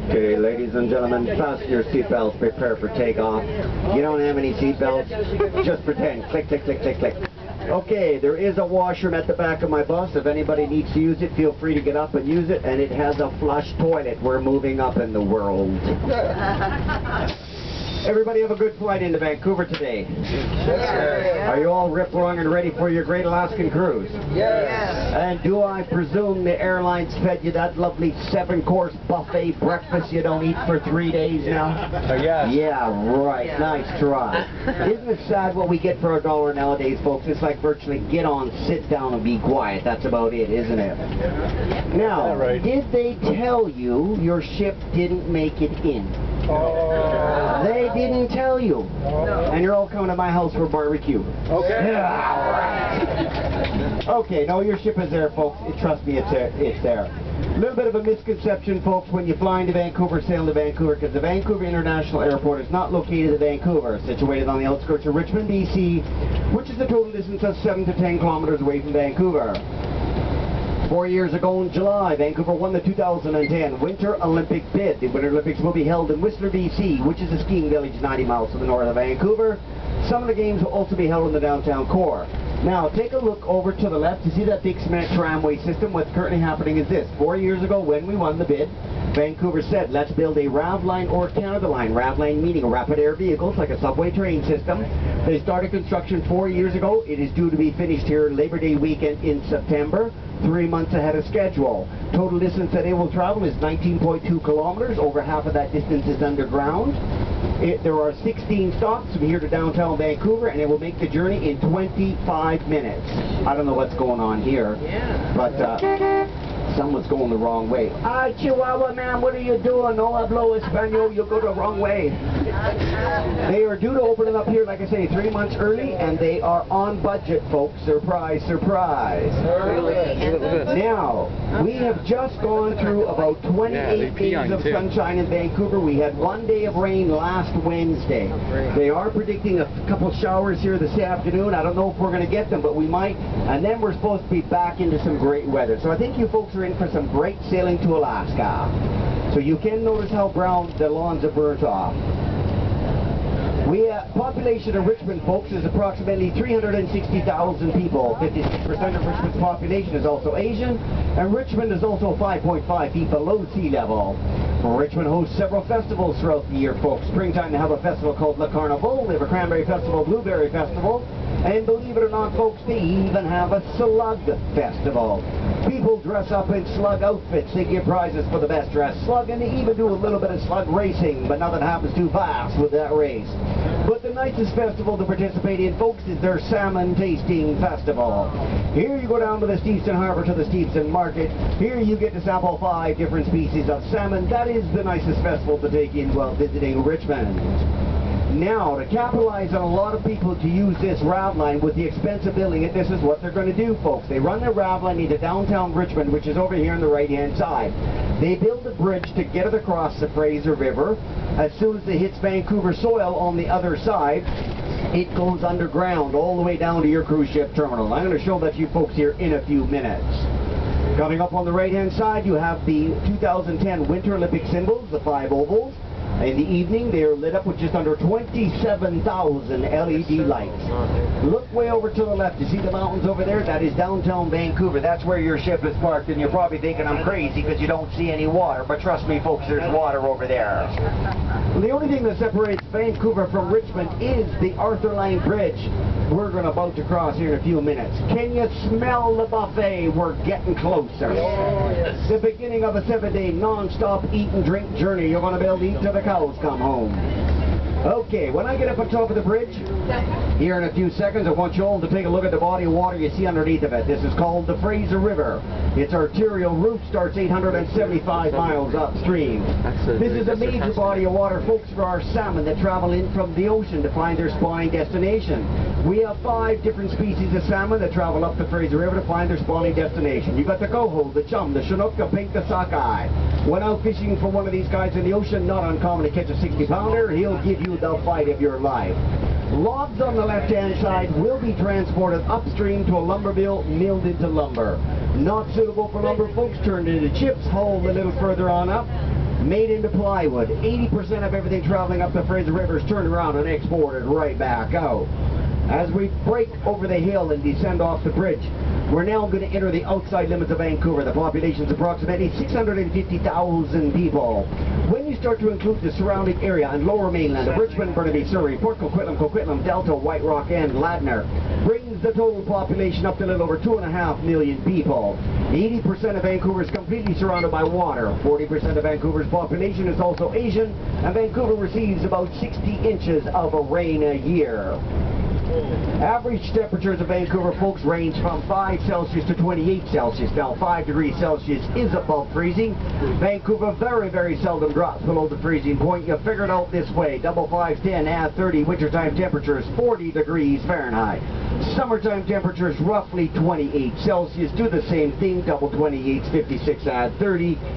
Okay, ladies and gentlemen, fasten your seatbelts, prepare for takeoff. You don't have any seatbelts? Just pretend. Click, click, click, click, click. Okay, there is a washroom at the back of my bus. If anybody needs to use it, feel free to get up and use it. And it has a flush toilet. We're moving up in the world. Everybody have a good flight into Vancouver today. Yes. Are you all rip-roaring and ready for your great Alaskan cruise? Yes. And do I presume the airlines fed you that lovely 7-course buffet breakfast you don't eat for 3 days now? Yes. Yeah, right. Yeah. Nice try. Isn't it sad what we get for $1 nowadays, folks? It's like virtually get on, sit down, and be quiet. That's about it, isn't it? Now, Yeah, right. did they tell you your ship didn't make it in? Oh. They didn't tell you. No. And you're all coming to my house for barbecue. Okay. Yeah, all right. Okay, no, your ship is there, folks. Trust me, it's there. A little bit of a misconception, folks, when you fly into Vancouver, sail to Vancouver, because the Vancouver International Airport is not located in Vancouver. It's situated on the outskirts of Richmond, BC, which is a total distance of 7 to 10 kilometers away from Vancouver. 4 years ago in July, Vancouver won the 2010 Winter Olympic bid. The Winter Olympics will be held in Whistler, BC, which is a skiing village 90 miles to the north of Vancouver. Some of the games will also be held in the downtown core. Now, take a look over to the left. You see that big cement tramway system? What's currently happening is this. 4 years ago, when we won the bid, Vancouver said, let's build a RAV line or Canada line. RAV line meaning rapid air vehicles, like a subway train system. They started construction 4 years ago. It is due to be finished here Labor Day weekend in September, 3 months ahead of schedule. Total distance that it will travel is 19.2 kilometers. Over half of that distance is underground. There are 16 stops from here to downtown Vancouver, and it will make the journey in 25 minutes. I don't know what's going on here, but someone's going the wrong way. Ah, Chihuahua, man, what are you doing? No hablo Espanol, you'll go the wrong way. They are due to open it up here, like I say, 3 months early, and they are on budget, folks. Surprise, surprise. Now, we have just gone through about 28 days of sunshine in Vancouver. We had 1 day of rain last Wednesday. They are predicting a couple showers here this afternoon. I don't know if we're going to get them, but we might. And then we're supposed to be back into some great weather. So I think you folks are in for some great sailing to Alaska. So you can notice how brown the lawns are burnt off. Population of Richmond, folks, is approximately 360,000 people. 56% of Richmond's population is also Asian, and Richmond is also 5.5 feet below sea level. Richmond hosts several festivals throughout the year, folks. Springtime, they have a festival called Le Carnival. They have a Cranberry Festival, Blueberry Festival, and believe it or not, folks, they even have a slug festival. People dress up in slug outfits. They give prizes for the best dressed slug, and they even do a little bit of slug racing, but nothing happens too fast with that race. But the nicest festival to participate in, folks, is their Salmon Tasting Festival. Here you go down to the Steveston Harbour, to the Steveston Market. Here you get to sample 5 different species of salmon. That is the nicest festival to take in while visiting Richmond. Now, to capitalize on a lot of people to use this RAV line with the expense of building it, this is what they're going to do, folks. They run their RAV line into downtown Richmond, which is over here on the right-hand side. They build a bridge to get it across the Fraser River. As soon as it hits Vancouver soil on the other side, it goes underground all the way down to your cruise ship terminal. I'm going to show that to you folks here in a few minutes. Coming up on the right-hand side, you have the 2010 Winter Olympic symbols, the 5 ovals. In the evening, they are lit up with just under 27,000 LED lights. Look way over to the left. You see the mountains over there? That is downtown Vancouver. That's where your ship is parked, and you're probably thinking I'm crazy because you don't see any water. But trust me, folks, there's water over there. The only thing that separates Vancouver from Richmond is the Arthur Lang Bridge. We're going to about to cross here in a few minutes. Can you smell the buffet? We're getting closer. The beginning of a 7-day non-stop eat and drink journey. You're going to be able to eat till the cows come home. Okay, when I get up on top of the bridge, here in a few seconds, I want you all to take a look at the body of water you see underneath of it. This is called the Fraser River. Its arterial route starts 875 miles upstream. This is a major body of water, folks, for our salmon that travel in from the ocean to find their spawning destination. We have 5 different species of salmon that travel up the Fraser River to find their spawning destination. You've got the coho, the chum, the chinook, the pink, the sockeye. When out fishing for one of these guys in the ocean, not uncommon to catch a 60-pounder, he'll give you the fight of your life. Logs on the left-hand side will be transported upstream to a lumber mill, milled into lumber. Not suitable for lumber, folks, turned into chips, hauled a little further on up, made into plywood. 80% of everything traveling up the Fraser River is turned around and exported right back out. As we break over the hill and descend off the bridge, we're now going to enter the outside limits of Vancouver. The population is approximately 650,000 people. When you start to include the surrounding area and lower mainland of Richmond, Burnaby, Surrey, Port Coquitlam, Delta, White Rock, and Ladner, brings the total population up to a little over 2.5 million people. 80% of Vancouver is completely surrounded by water. 40% of Vancouver's population is also Asian, and Vancouver receives about 60 inches of rain a year. Average temperatures of Vancouver, folks, range from 5 Celsius to 28 Celsius. Now, 5 degrees Celsius is above freezing. Vancouver very, very seldom drops below the freezing point. You figure it out this way. Double 5's 10, add 30. Wintertime temperatures 40 degrees Fahrenheit. Summertime temperatures roughly 28 Celsius. Do the same thing. Double 28's 56, add 30.